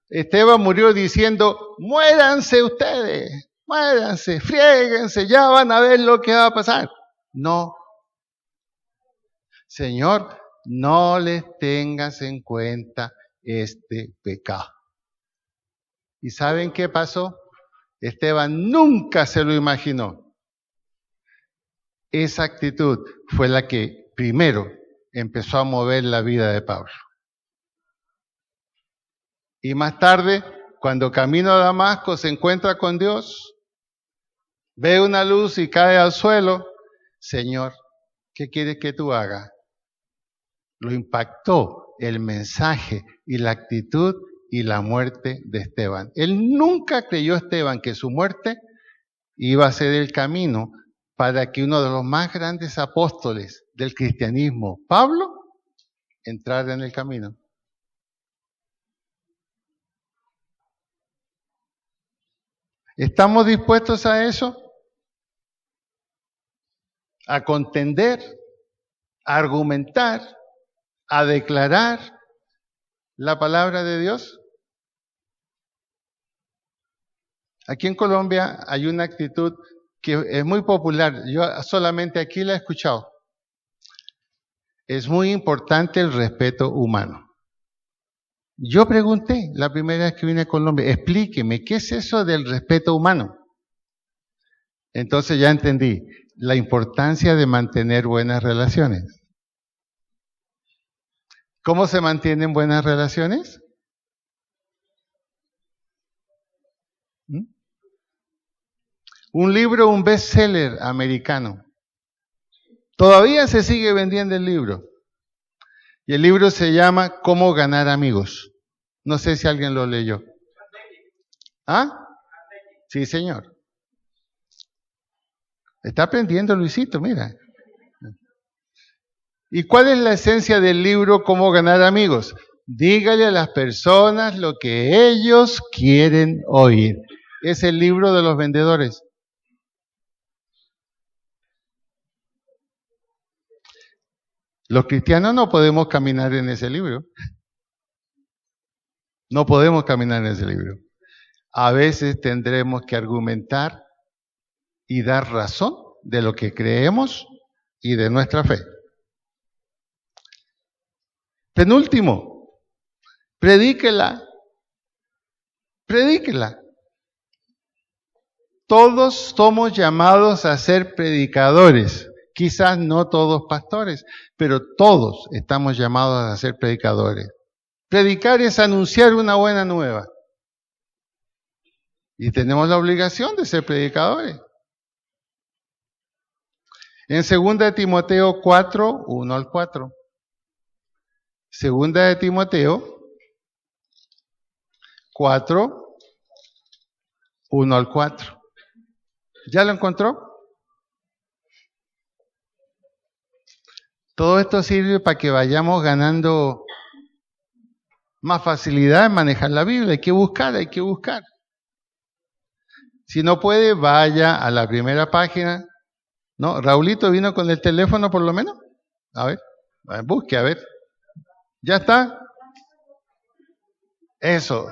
Esteban murió diciendo, muéranse ustedes, muéranse, friéguense, ya van a ver lo que va a pasar. No. Señor, no les tengas en cuenta este pecado. ¿Y saben qué pasó? Esteban nunca se lo imaginó. Esa actitud fue la que primero empezó a mover la vida de Pablo. Y más tarde, cuando camino a Damasco, se encuentra con Dios, ve una luz y cae al suelo. Señor, ¿qué quieres que tú hagas? Lo impactó el mensaje y la actitud y la muerte de Esteban. Él nunca creyó, Esteban, que su muerte iba a ser el camino para que uno de los más grandes apóstoles del cristianismo, Pablo, entrara en el camino. ¿Estamos dispuestos a eso? A contender, a argumentar, a declarar la palabra de Dios. Aquí en Colombia hay una actitud que es muy popular, yo solamente aquí la he escuchado. Es muy importante el respeto humano. Yo pregunté la primera vez que vine a Colombia, explíqueme, ¿qué es eso del respeto humano? Entonces ya entendí la importancia de mantener buenas relaciones. ¿Cómo se mantienen buenas relaciones? Un libro, un bestseller americano. Todavía se sigue vendiendo el libro. Y el libro se llama ¿Cómo ganar amigos? No sé si alguien lo leyó. ¿Ah? Sí, señor. Está aprendiendo Luisito, mira. ¿Y cuál es la esencia del libro Cómo ganar amigos? Dígale a las personas lo que ellos quieren oír. Es el libro de los vendedores. Los cristianos no podemos caminar en ese libro. No podemos caminar en ese libro. A veces tendremos que argumentar y dar razón de lo que creemos y de nuestra fe. Penúltimo, predíquela. Predíquela. Todos somos llamados a ser predicadores. Quizás no todos pastores, pero todos estamos llamados a ser predicadores. Predicar es anunciar una buena nueva. Y tenemos la obligación de ser predicadores. En 2 Timoteo 4, 1 al 4. 2 Timoteo 4, 1 al 4. ¿Ya lo encontró? Todo esto sirve para que vayamos ganando más facilidad en manejar la Biblia. Hay que buscar. Si no puede, vaya a la primera página. ¿No? ¿Raulito vino con el teléfono por lo menos? A ver, busque, a ver. ¿Ya está? Eso.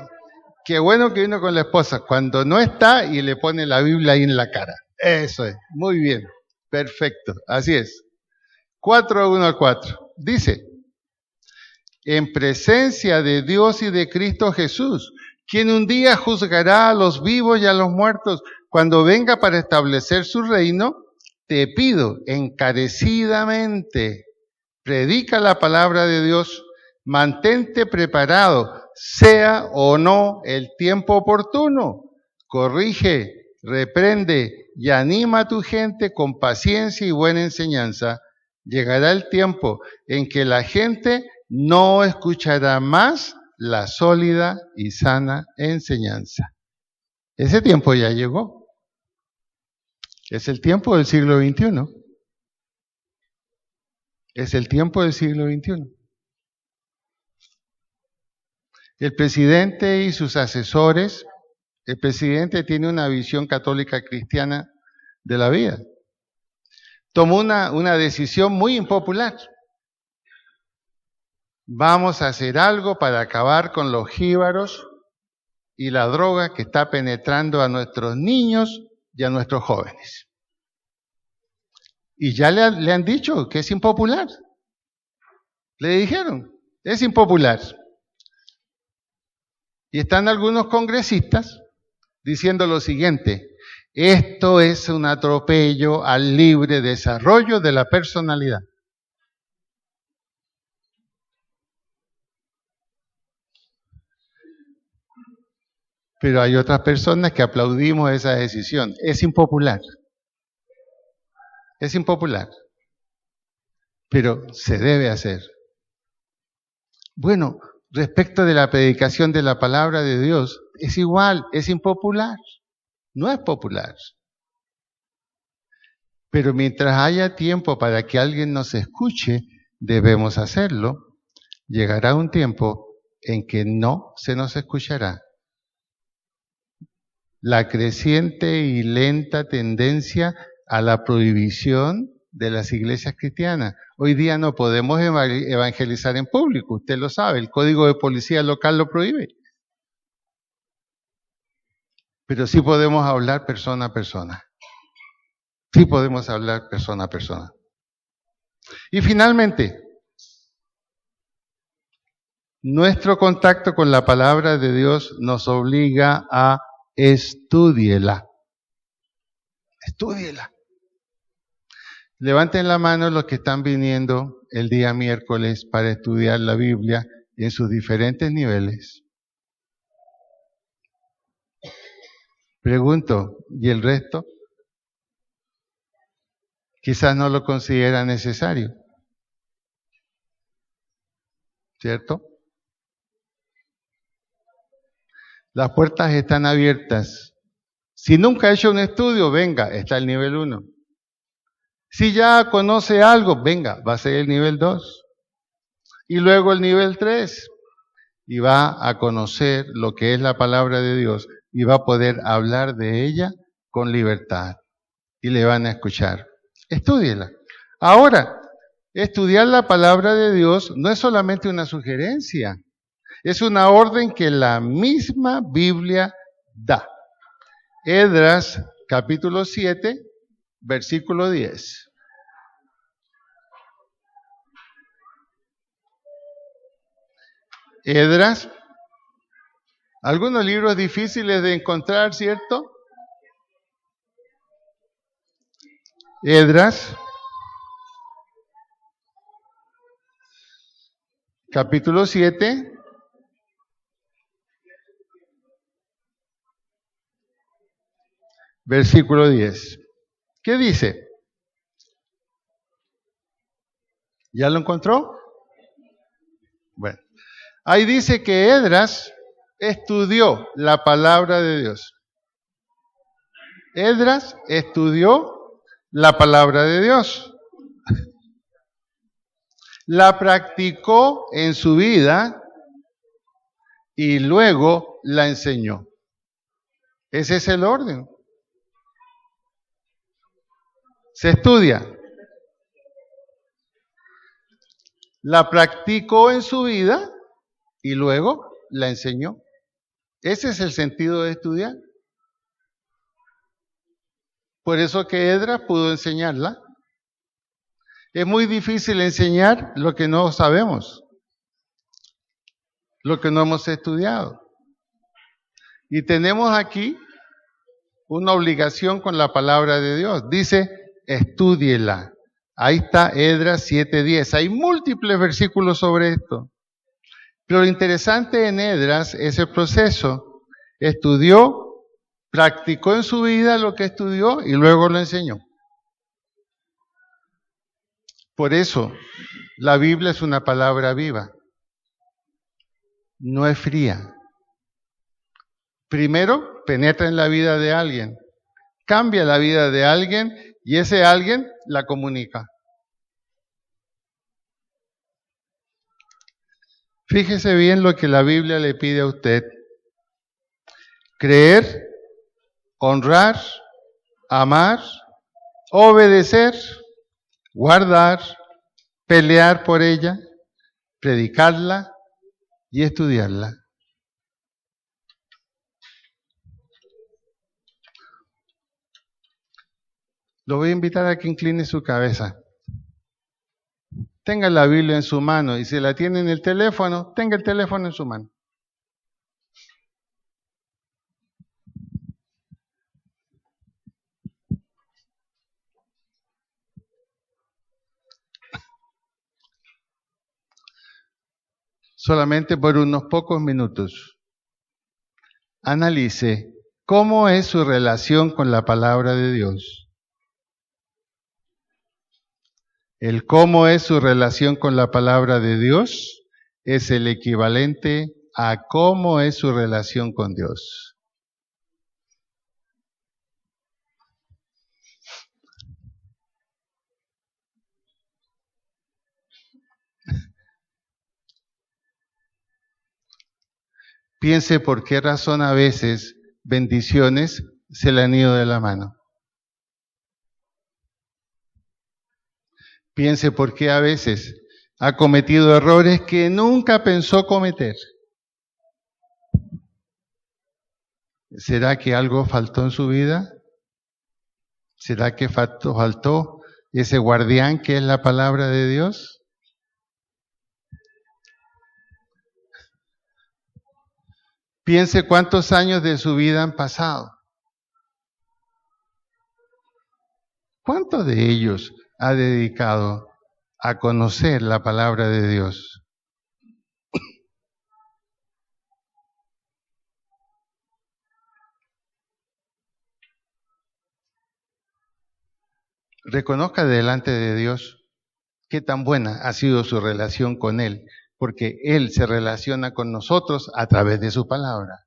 Qué bueno que vino con la esposa. Cuando no está y le pone la Biblia ahí en la cara. Eso es. Muy bien. Perfecto. Así es. 4, 1 al 4. Dice, en presencia de Dios y de Cristo Jesús, quien un día juzgará a los vivos y a los muertos, cuando venga para establecer su reino, te pido encarecidamente, predica la palabra de Dios, mantente preparado, sea o no el tiempo oportuno, corrige, reprende y anima a tu gente con paciencia y buena enseñanza. Llegará el tiempo en que la gente no escuchará más la sólida y sana enseñanza. Ese tiempo ya llegó. Es el tiempo del siglo XXI. Es el tiempo del siglo XXI. El presidente y sus asesores, el presidente tiene una visión católica cristiana de la vida. Tomó una decisión muy impopular. Vamos a hacer algo para acabar con los jíbaros y la droga que está penetrando a nuestros niños y a nuestros jóvenes. Y ya le han dicho que es impopular. Le dijeron, es impopular. Y están algunos congresistas diciendo lo siguiente: esto es un atropello al libre desarrollo de la personalidad. Pero hay otras personas que aplaudimos esa decisión. Es impopular. Es impopular. Pero se debe hacer. Bueno, respecto de la predicación de la palabra de Dios, es igual, es impopular. No es popular. Pero mientras haya tiempo para que alguien nos escuche, debemos hacerlo. Llegará un tiempo en que no se nos escuchará. La creciente y lenta tendencia a la prohibición de las iglesias cristianas. Hoy día no podemos evangelizar en público, usted lo sabe, el Código de Policía Local lo prohíbe. Pero sí podemos hablar persona a persona. Sí podemos hablar persona a persona. Y finalmente, nuestro contacto con la palabra de Dios nos obliga a estúdiela. Estúdiela. Levanten la mano los que están viniendo el día miércoles para estudiar la Biblia en sus diferentes niveles. Pregunto, ¿y el resto? Quizás no lo considera necesario. ¿Cierto? Las puertas están abiertas. Si nunca ha hecho un estudio, venga, está el nivel 1. Si ya conoce algo, venga, va a ser el nivel 2. Y luego el nivel 3. Y va a conocer lo que es la palabra de Dios y va a poder hablar de ella con libertad. Y le van a escuchar. Estúdiela. Ahora, estudiar la palabra de Dios no es solamente una sugerencia, es una orden que la misma Biblia da. Esdras, capítulo 7, versículo 10. Esdras, algunos libros difíciles de encontrar, ¿cierto? Esdras, capítulo 7, versículo 10. ¿Qué dice? ¿Ya lo encontró? Bueno, ahí dice que Esdras estudió la palabra de Dios. Esdras estudió la palabra de Dios. La practicó en su vida y luego la enseñó. Ese es el orden. Se estudia. La practicó en su vida y luego la enseñó. Ese es el sentido de estudiar. Por eso que Esdras pudo enseñarla. Es muy difícil enseñar lo que no sabemos, lo que no hemos estudiado. Y tenemos aquí una obligación con la palabra de Dios. Dice, estúdiela. Ahí está Esdras 7:10. Hay múltiples versículos sobre esto. Pero lo interesante en Esdras es el proceso. Estudió, practicó en su vida lo que estudió y luego lo enseñó. Por eso, la Biblia es una palabra viva. No es fría. Primero, penetra en la vida de alguien, cambia la vida de alguien y ese alguien la comunica. Fíjese bien lo que la Biblia le pide a usted. Creer, honrar, amar, obedecer, guardar, pelear por ella, predicarla y estudiarla. Lo voy a invitar a que incline su cabeza. Tenga la Biblia en su mano y si la tiene en el teléfono, tenga el teléfono en su mano. Solamente por unos pocos minutos. Analice cómo es su relación con la palabra de Dios. El cómo es su relación con la palabra de Dios es el equivalente a cómo es su relación con Dios. Piense por qué razón a veces bendiciones se le han ido de la mano. Piense por qué a veces ha cometido errores que nunca pensó cometer. ¿Será que algo faltó en su vida? ¿Será que faltó ese guardián que es la palabra de Dios? Piense cuántos años de su vida han pasado. ¿Cuántos de ellos ha dedicado a conocer la palabra de Dios? Reconozca delante de Dios qué tan buena ha sido su relación con Él, porque Él se relaciona con nosotros a través de su palabra.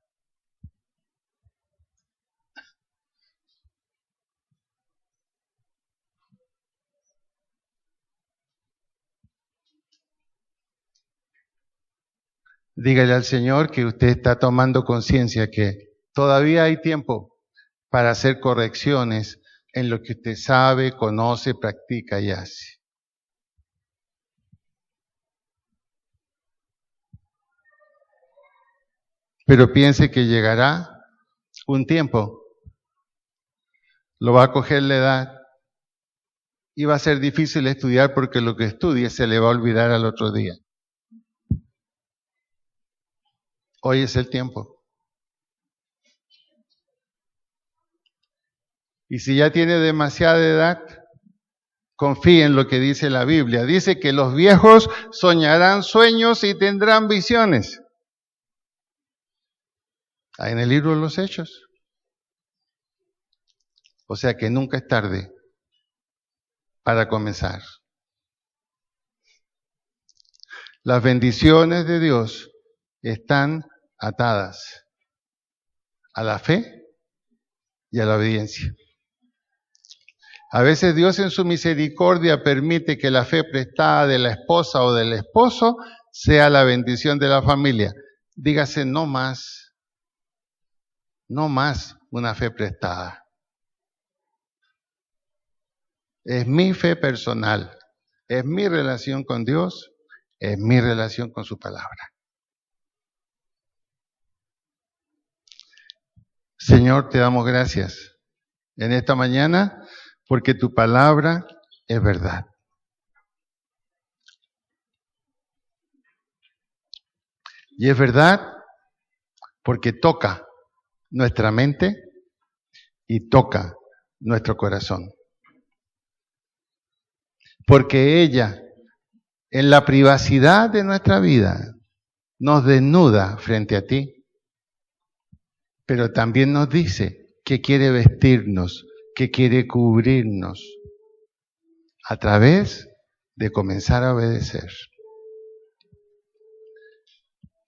Dígale al Señor que usted está tomando conciencia que todavía hay tiempo para hacer correcciones en lo que usted sabe, conoce, practica y hace. Pero piense que llegará un tiempo, lo va a coger la edad y va a ser difícil estudiar porque lo que estudie se le va a olvidar al otro día. Hoy es el tiempo. Y si ya tiene demasiada edad, confíe en lo que dice la Biblia. Dice que los viejos soñarán sueños y tendrán visiones. En el libro de los Hechos. O sea que nunca es tarde para comenzar. Las bendiciones de Dios están atadas a la fe y a la obediencia. A veces Dios en su misericordia permite que la fe prestada de la esposa o del esposo sea la bendición de la familia. Dígase no más una fe prestada. Es mi fe personal, es mi relación con Dios, es mi relación con su palabra. Señor, te damos gracias en esta mañana porque tu palabra es verdad. Y es verdad porque toca nuestra mente y toca nuestro corazón. Porque ella, en la privacidad de nuestra vida, nos desnuda frente a ti, pero también nos dice que quiere vestirnos, que quiere cubrirnos a través de comenzar a obedecer.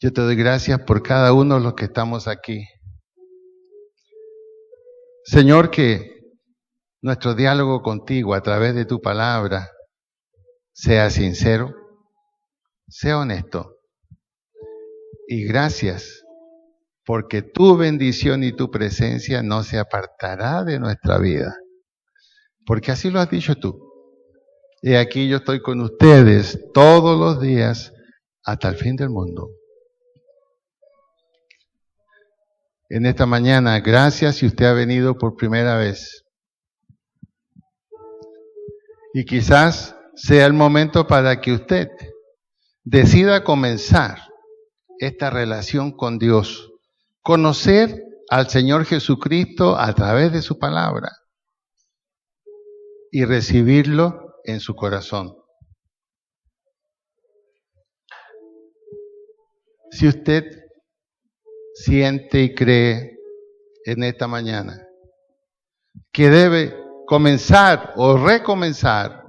Yo te doy gracias por cada uno de los que estamos aquí. Señor, que nuestro diálogo contigo a través de tu palabra sea sincero, sea honesto. Y gracias, porque tu bendición y tu presencia no se apartará de nuestra vida. Porque así lo has dicho tú. Y aquí yo estoy con ustedes todos los días hasta el fin del mundo. En esta mañana, gracias si usted ha venido por primera vez. Y quizás sea el momento para que usted decida comenzar esta relación con Dios, conocer al Señor Jesucristo a través de su palabra y recibirlo en su corazón. Si usted siente y cree en esta mañana que debe comenzar o recomenzar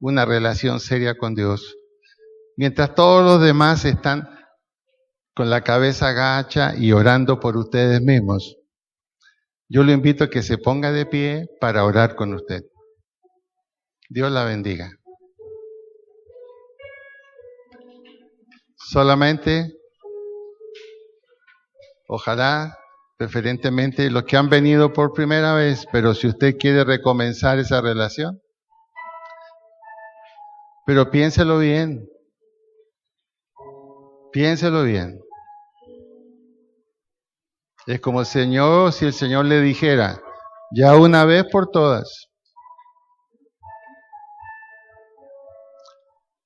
una relación seria con Dios, mientras todos los demás están con la cabeza agacha y orando por ustedes mismos, yo le invito a que se ponga de pie para orar con usted. Dios la bendiga. Solamente, ojalá, preferentemente, los que han venido por primera vez, pero si usted quiere recomenzar esa relación, pero piénselo bien. Piénselo bien. Es como si el Señor le dijera, ya una vez por todas.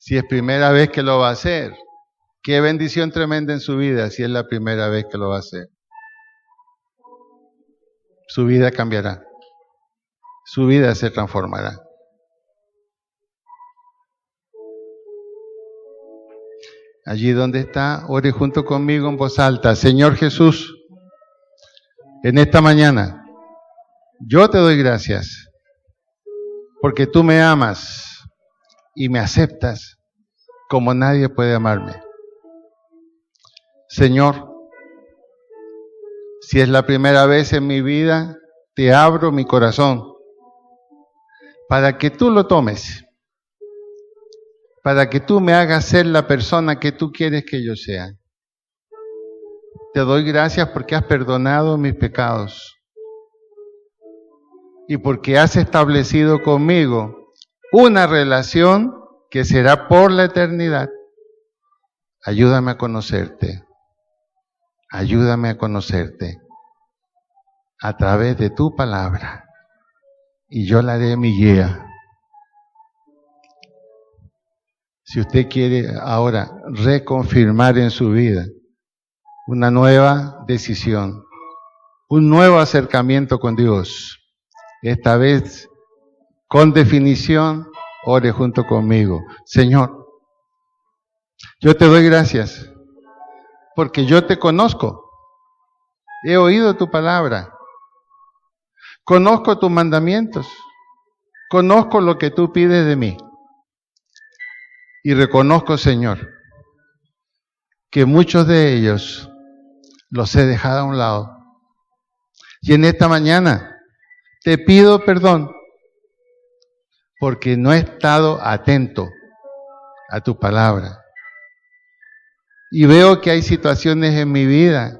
Si es primera vez que lo va a hacer, qué bendición tremenda en su vida si es la primera vez que lo va a hacer. Su vida cambiará. Su vida se transformará. Allí donde está, ore junto conmigo en voz alta. Señor Jesús, en esta mañana, yo te doy gracias porque tú me amas y me aceptas como nadie puede amarme. Señor, si es la primera vez en mi vida, te abro mi corazón para que tú lo tomes, para que tú me hagas ser la persona que tú quieres que yo sea. Te doy gracias porque has perdonado mis pecados y porque has establecido conmigo una relación que será por la eternidad. Ayúdame a conocerte. Ayúdame a conocerte a través de tu palabra y yo la haré mi guía. Si usted quiere ahora reconfirmar en su vida una nueva decisión, un nuevo acercamiento con Dios, esta vez con definición, ore junto conmigo. Señor, yo te doy gracias porque yo te conozco, he oído tu palabra, conozco tus mandamientos, conozco lo que tú pides de mí y reconozco, Señor, que muchos de ellos los he dejado a un lado. Y en esta mañana te pido perdón porque no he estado atento a tu palabra. Y veo que hay situaciones en mi vida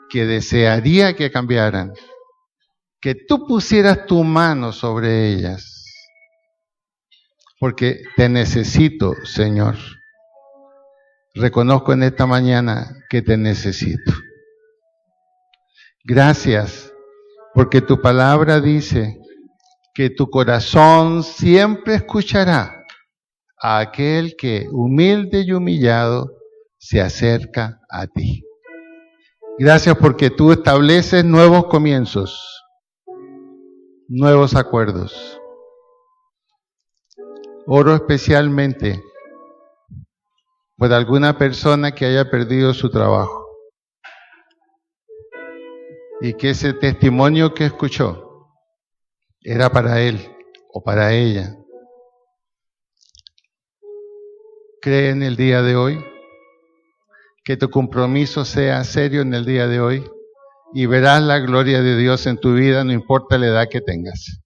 que desearía que cambiaran, que tú pusieras tu mano sobre ellas, porque te necesito, Señor. Reconozco en esta mañana que te necesito. Gracias, porque tu palabra dice que tu corazón siempre escuchará a aquel que, humilde y humillado, se acerca a ti. Gracias porque tú estableces nuevos comienzos, nuevos acuerdos. Oro especialmente por alguna persona que haya perdido su trabajo y que ese testimonio que escuchó era para él o para ella. Cree en el día de hoy, que tu compromiso sea serio en el día de hoy y verás la gloria de Dios en tu vida, no importa la edad que tengas.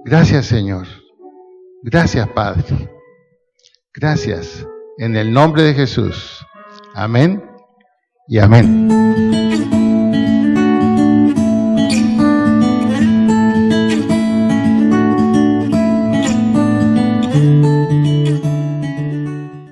Gracias, Señor. Gracias, Padre. Gracias. En el nombre de Jesús. Amén y amén.